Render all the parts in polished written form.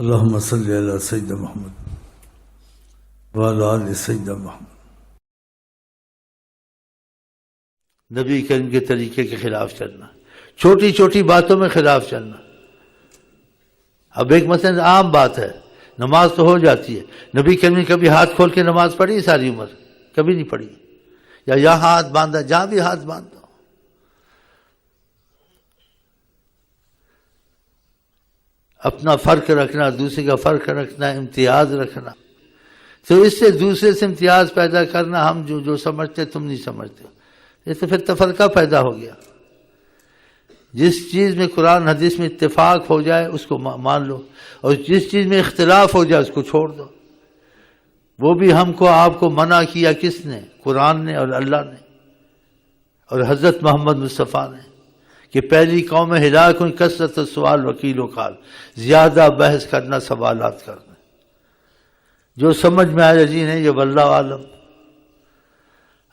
اللہم صلی علی سیدنا محمد وعلی آل سیدنا محمد۔ نبی کریم کے طریقے کے خلاف چلنا، چھوٹی چھوٹی باتوں میں خلاف چلنا۔ اب ایک مثلا عام بات ہے، نماز تو ہو جاتی ہے، نبی کریم نے کبھی ہاتھ کھول کے نماز پڑھی ساری عمر؟ کبھی نہیں پڑھی۔ یا یہاں ہاتھ باندھا، جہاں بھی ہاتھ باندھا، اپنا فرق رکھنا، دوسرے کا فرق رکھنا، امتیاز رکھنا، تو اس سے دوسرے سے امتیاز پیدا کرنا، ہم جو سمجھتے تم نہیں سمجھتے، یہ تو پھر تفرقہ پیدا ہو گیا۔ جس چیز میں قرآن حدیث میں اتفاق ہو جائے اس کو مان لو، اور جس چیز میں اختلاف ہو جائے اس کو چھوڑ دو۔ وہ بھی ہم کو آپ کو منع کیا کس نے؟ قرآن نے اور اللہ نے اور حضرت محمد مصطفیٰ نے، کہ پہلی قوم ہلاک ہوئی کثرت السؤال وکیل و قال، زیادہ بحث کرنا، سوالات کرنا، جو سمجھ میں آیا جی نہیں، یہ واللہ عالم۔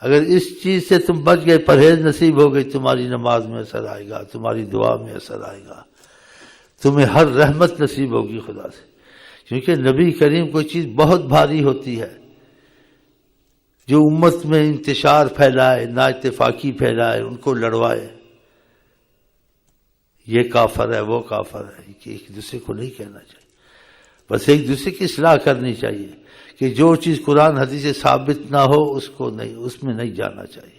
اگر اس چیز سے تم بچ گئے، پرہیز نصیب ہو گئی، تمہاری نماز میں اثر آئے گا، تمہاری دعا میں اثر آئے گا، تمہیں ہر رحمت نصیب ہوگی خدا سے۔ کیونکہ نبی کریم کوئی چیز بہت بھاری ہوتی ہے جو امت میں انتشار پھیلائے، نا اتفاقی پھیلائے، ان کو لڑوائے، یہ کافر ہے وہ کافر ہے، کہ ایک دوسرے کو نہیں کہنا چاہیے، بس ایک دوسرے کی اصلاح کرنی چاہیے کہ جو چیز قرآن حدیث سے ثابت نہ ہو اس کو نہیں، اس میں نہیں جانا چاہیے۔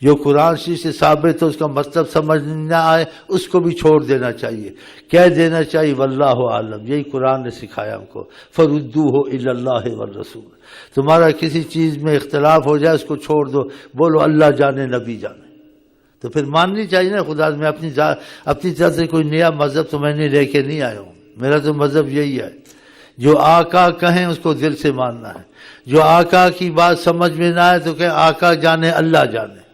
جو قرآن شریف سے ثابت ہو، اس کا مطلب سمجھ نہ آئے، اس کو بھی چھوڑ دینا چاہیے، کہہ دینا چاہیے واللہ عالم۔ یہی قرآن نے سکھایا ہم کو، فردوہ الی اللہ والرسول۔ تمہارا کسی چیز میں اختلاف ہو جائے اس کو چھوڑ دو، بولو اللہ جانے نبی جانے، تو پھر ماننی چاہیے نا خدا۔ میں اپنی طرف سے کوئی نیا مذہب تو میں نے لے کے نہیں آیا ہوں، میرا تو مذہب یہی ہے، جو آقا کہیں اس کو دل سے ماننا ہے، جو آقا کی بات سمجھ میں نہ آئے تو کہ آقا جانے اللہ جانے،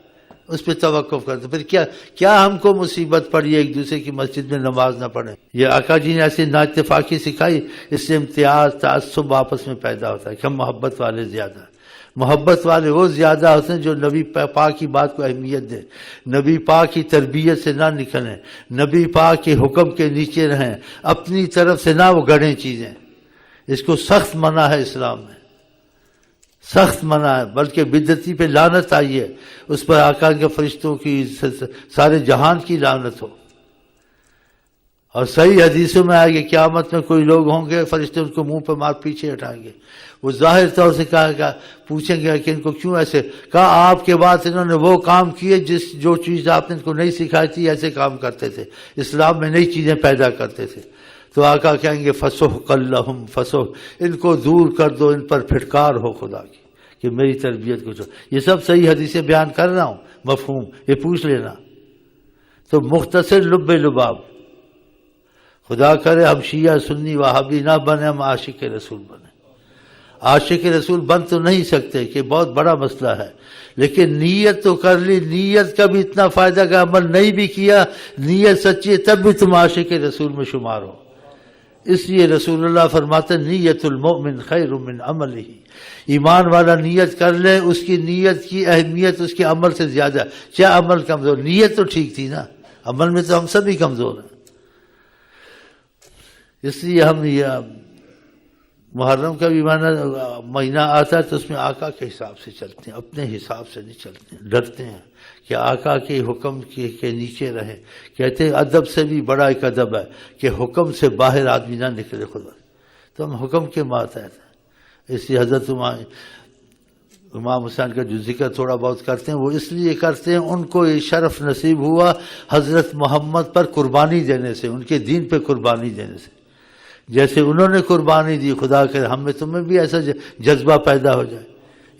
اس پہ توقف کرتے۔ پھر کیا ہم کو مصیبت پڑی ایک دوسرے کی مسجد میں نماز نہ پڑھیں؟ یہ آقا جی نے ایسی نا اتفاقی سکھائی، اس سے امتیاز تعصب آپس میں پیدا ہوتا ہے کہ ہم محبت والے زیادہ ہیں۔ محبت والے وہ زیادہ ہوتے ہیں جو نبی پاک کی بات کو اہمیت دیں، نبی پاک کی تربیت سے نہ نکلیں، نبی پاک کے حکم کے نیچے رہیں، اپنی طرف سے نہ وہ گڑھیں چیزیں۔ اس کو سخت منع ہے اسلام میں، سخت منع ہے، بلکہ بدعتی پہ لعنت آئی ہے، اس پر آقا کے فرشتوں کی، سارے جہان کی لعنت ہو۔ اور صحیح حدیثوں میں آئے کہ قیامت میں کوئی لوگ ہوں گے، فرشتے ان کو منہ پہ مار پیچھے ہٹائیں گے، وہ ظاہر طور سے کہا پوچھیں گے کہ ان کو کیوں ایسے کہا؟ آپ کے بعد انہوں نے وہ کام کیے جو چیز آپ نے ان کو نہیں سکھائی تھی، ایسے کام کرتے تھے، اسلام میں نئی چیزیں پیدا کرتے تھے۔ تو آقا کہیں گے فسحقا لہم، فسحق، ان کو دور کر دو، ان پر پھٹکار ہو خدا کی کہ میری تربیت کو چھوڑ۔ یہ سب صحیح حدیثیں بیان کر رہا ہوں، مفہوم یہ پوچھ لینا۔ تو مختصر لب لباب، خدا کرے ہم شیعہ سنی وہابی نہ بنے، ہم عاشق رسول بنے۔ عاشق رسول بن تو نہیں سکتے کہ بہت بڑا مسئلہ ہے، لیکن نیت تو کر لی، نیت کا بھی اتنا فائدہ کہ عمل نہیں بھی کیا، نیت سچی ہے تب بھی تم عاشق رسول میں شمار ہو۔ اس لیے رسول اللہ فرماتے نیت المؤمن خیر من عملہ، ایمان والا نیت کر لے، اس کی نیت کی اہمیت اس کے عمل سے زیادہ ہے۔ چاہے عمل کمزور، نیت تو ٹھیک تھی نا، عمل میں تو ہم سبھی کمزور ہیں۔ اس لیے ہم یہ محرم کا بھی مہینہ آتا ہے تو اس میں آقا کے حساب سے چلتے ہیں، اپنے حساب سے نہیں چلتے ہیں، ڈرتے ہیں کہ آقا کے حکم کے نیچے رہیں۔ کہتے ہیں ادب سے بھی بڑا ایک ادب ہے کہ حکم سے باہر آدمی نہ نکلے خدا، تو ہم حکم کے ماتحت ہیں۔ اس لیے حضرت امام حسین کا جو ذکر تھوڑا بہت کرتے ہیں وہ اس لیے کرتے ہیں، ان کو یہ شرف نصیب ہوا حضرت محمد پر قربانی دینے سے، ان کے دین پہ قربانی دینے سے۔ جیسے انہوں نے قربانی دی، خدا کرے ہم میں تمہیں بھی ایسا جذبہ پیدا ہو جائے۔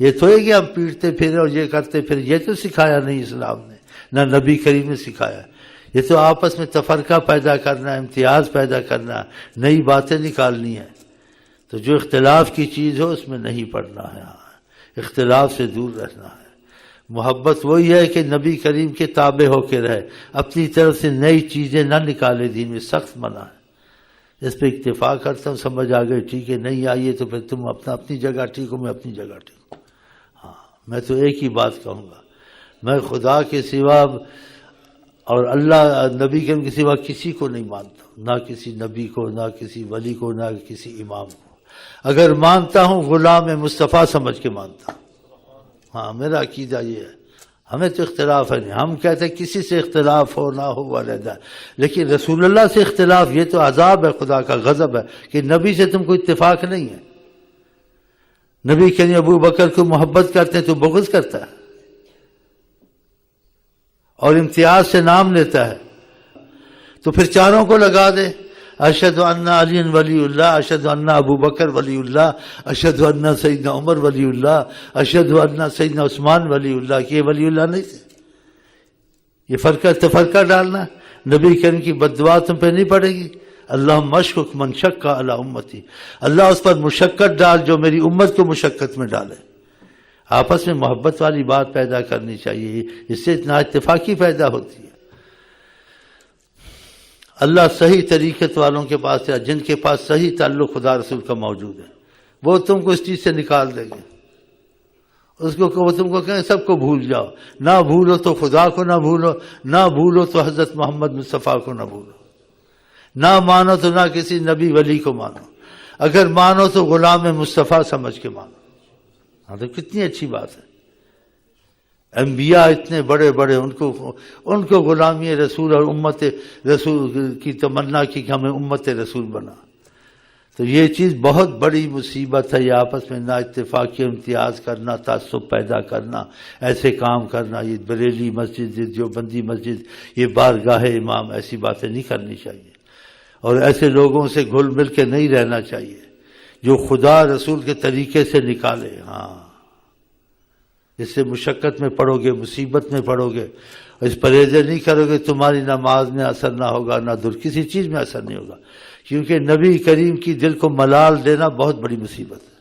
یہ تو ہے کہ ہم پیٹتے پھرے اور یہ کرتے پھر، یہ تو سکھایا نہیں اسلام نے، نہ نبی کریم نے سکھایا۔ یہ تو آپس میں تفرقہ پیدا کرنا، امتیاز پیدا کرنا، نئی باتیں نکالنی ہے۔ تو جو اختلاف کی چیز ہو اس میں نہیں پڑنا ہے، اختلاف سے دور رہنا ہے۔ محبت وہی ہے کہ نبی کریم کے تابع ہو کے رہے، اپنی طرف سے نئی چیزیں نہ نکالے، دین میں سخت منع ہے۔ اس پہ اکتفا کرتا ہوں، سمجھ آ گئی ٹھیک ہے، نہیں آئیے تو پھر تم اپنی جگہ ٹھیک ہو، میں اپنی جگہ ٹھیک ہوں۔ ہاں میں تو ایک ہی بات کہوں گا، میں خدا کے سوا اور اللہ نبی کے سوا کسی کو نہیں مانتا، نہ کسی نبی کو، نہ کسی ولی کو، نہ کسی امام کو۔ اگر مانتا ہوں غلام مصطفیٰ سمجھ کے مانتا ہوں۔ ہاں میرا عقیدہ یہ ہے، ہمیں تو اختلاف ہے نہیں، ہم کہتے ہیں کسی سے اختلاف ہو نہ ہو علیحدہ، لیکن رسول اللہ سے اختلاف یہ تو عذاب ہے، خدا کا غضب ہے کہ نبی سے تم کو اتفاق نہیں ہے۔ نبی کہیں ابو بکر کو محبت کرتے ہیں تو بغض کرتا ہے اور امتیاز سے نام لیتا ہے، تو پھر چاروں کو لگا دے، اشہد ان علی ولی اللہ، اشہد ان ابو بکر ولی اللہ، اشہد ان سیدنا عمر ولی اللہ، اشہد ان سیدنا عثمان ولی اللہ، کہ یہ ولی اللہ نہیں تھے؟ یہ فرقہ تفرقہ ڈالنا، نبی کریم کی بد دعا تم پہ نہیں پڑے گی، اللہم اشکک من شق علی امتی، اللہ اس پر مشقت ڈال جو میری امت کو مشقت میں ڈالے۔ آپس میں محبت والی بات پیدا کرنی چاہیے، اس سے اتنا اتفاقی پیدا ہوتی ہے۔ اللہ صحیح طریقت والوں کے پاس ہے، جن کے پاس صحیح تعلق خدا رسول کا موجود ہے، وہ تم کو اس چیز سے نکال دیں گے، اس کو وہ تم کو کہیں سب کو بھول جاؤ، نہ بھولو تو خدا کو نہ بھولو، نہ بھولو تو حضرت محمد مصطفیٰ کو نہ بھولو، نہ مانو تو نہ کسی نبی ولی کو مانو، اگر مانو تو غلام مصطفیٰ سمجھ کے مانو۔ ہاں تو کتنی اچھی بات ہے، انبیاء اتنے بڑے بڑے، ان کو غلامی رسول اور امت رسول کی تمنا کی کہ ہمیں امت رسول بنا، تو یہ چیز بہت بڑی مصیبت ہے، یہ آپس میں نا اتفاقی امتیاز کرنا، تعصب پیدا کرنا، ایسے کام کرنا، یہ بریلی مسجد، دیوبندی مسجد، یہ بارگاہ امام، ایسی باتیں نہیں کرنی چاہیے، اور ایسے لوگوں سے گھل مل کے نہیں رہنا چاہیے جو خدا رسول کے طریقے سے نکالے۔ ہاں اس سے مشقت میں پڑو گے، مصیبت میں پڑو گے، اس پرہیز نہیں کرو گے، تمہاری نماز میں اثر نہ ہوگا، نہ کسی چیز میں اثر نہیں ہوگا، کیونکہ نبی کریم کی دل کو ملال دینا بہت بڑی مصیبت ہے۔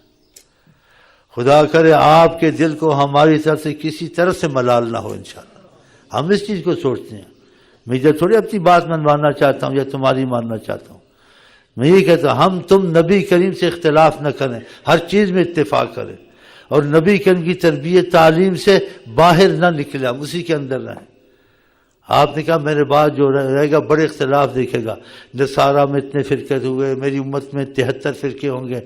خدا کرے آپ کے دل کو ہماری طرف سے کسی طرح سے ملال نہ ہو انشاءاللہ۔ ہم اس چیز کو سوچتے ہیں، میں جب تھوڑی اپنی بات منوانا چاہتا ہوں یا تمہاری ماننا چاہتا ہوں، میں یہ کہتا ہوں ہم تم نبی کریم سے اختلاف نہ کریں، ہر چیز میں اتفاق کریں، اور نبی کریم کی تربیت تعلیم سے باہر نہ نکلے، ہم اسی کے اندر رہیں۔ آپ نے کہا میرے بعد جو رہے گا بڑے اختلاف دیکھے گا، نصارہ میں اتنے فرقے ہوئے، میری امت میں 73 فرقے ہوں گے،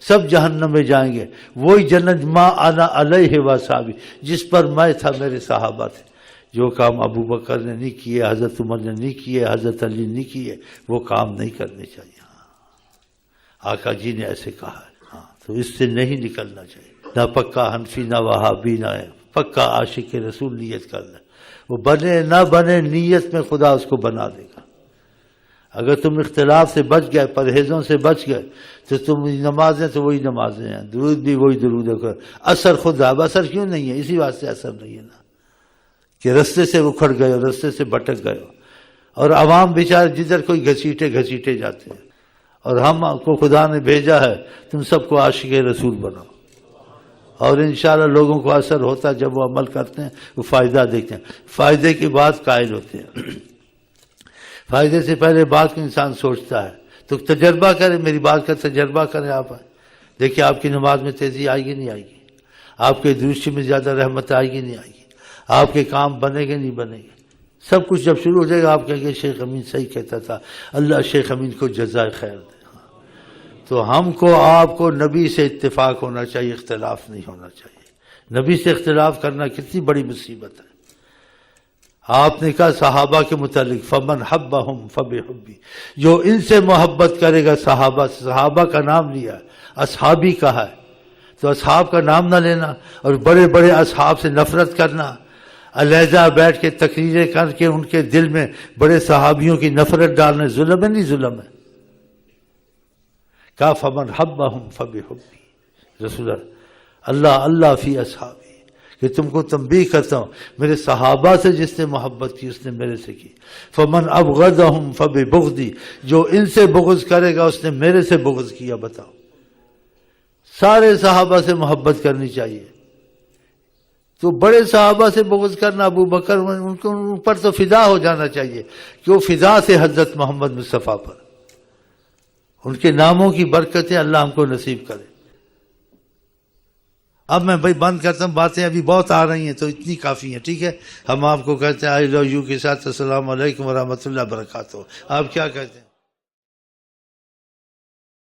سب جہنم میں جائیں گے، وہی جنت ما انا علیہ واصحابی، جس پر میں تھا میرے صحابہ تھے۔ جو کام ابو بکر نے نہیں کیے، حضرت عمر نے نہیں کیے، حضرت علی نے نہیں کیے، وہ کام نہیں کرنے چاہیے۔ آقا جی نے ایسے کہا ہے، ہاں تو اس سے نہیں نکلنا چاہیے۔ نہ پکا حنفی نہ وہابی نہ ہے، پکا عاشق رسول نیت کر لے، وہ بنے نہ بنے نیت میں خدا اس کو بنا دے گا۔ اگر تم اختلاف سے بچ گئے، پرہیزوں سے بچ گئے، تو تم نمازیں تو وہی نمازیں ہیں، درود بھی وہی درود ہے، اثر خود ہے۔ اب اثر کیوں نہیں ہے؟ اسی واسطے اثر نہیں ہے نا کہ رستے سے اکھڑ گئے، رستے سے بھٹک گئے، اور عوام بیچارے جدھر کوئی گھسیٹے جاتے ہیں، اور ہم کو خدا نے بھیجا ہے تم سب کو عاشق رسول بناؤ، اور انشاءاللہ لوگوں کو اثر ہوتا ہے جب وہ عمل کرتے ہیں، وہ فائدہ دیکھتے ہیں، فائدے کی بات قائل ہوتے ہیں۔ فائدے سے پہلے بات کو انسان سوچتا ہے، تو تجربہ کرے، میری بات کا تجربہ کریں آپ، دیکھیں آپ کی نماز میں تیزی آئے گی نہیں آئے گی، آپ کے درشی میں زیادہ رحمت آئے گی نہیں آئے گی، آپ کے کام بنے گے نہیں بنے گے، سب کچھ جب شروع ہو جائے گا آپ کہیں گے شیخ امین صحیح کہتا تھا، اللہ شیخ امین کو جزائے خیر دے۔ تو ہم کو آپ کو نبی سے اتفاق ہونا چاہیے، اختلاف نہیں ہونا چاہیے۔ نبی سے اختلاف کرنا کتنی بڑی مصیبت ہے۔ آپ نے کہا صحابہ کے متعلق فمن حبہم فبحبی، جو ان سے محبت کرے گا، صحابہ کا نام لیا، اصحابی کہا ہے، تو اصحاب کا نام نہ لینا اور بڑے بڑے اصحاب سے نفرت کرنا، علیحدہ بیٹھ کے تقریریں کر کے ان کے دل میں بڑے صحابیوں کی نفرت ڈالنا ظلم ہے نہیں ظلم ہے؟ کہا فمن حبہم فبحبی، رسول اللہ فی اصحابی، کہ تم کو تنبیہ کرتا ہوں میرے صحابہ سے جس نے محبت کی اس نے میرے سے کی۔ فمن ابغضہم فببغضی، جو ان سے بغض کرے گا اس نے میرے سے بغض کیا۔ بتاؤ، سارے صحابہ سے محبت کرنی چاہیے، تو بڑے صحابہ سے بغض کرنا، ابو بکر ان پر تو فدا ہو جانا چاہیے کہ وہ فدا سے حضرت محمد مصطفیٰ پر، ان کے ناموں کی برکتیں اللہ ہم کو نصیب کرے۔ اب میں بھائی بند کرتا ہوں، باتیں ابھی بہت آ رہی ہیں تو اتنی کافی ہیں، ٹھیک ہے؟ ہم آپ کو کہتے ہیں آئی لو یو کے ساتھ السلام علیکم ورحمۃ اللہ وبرکاتہ. آپ کیا کہتے ہیں؟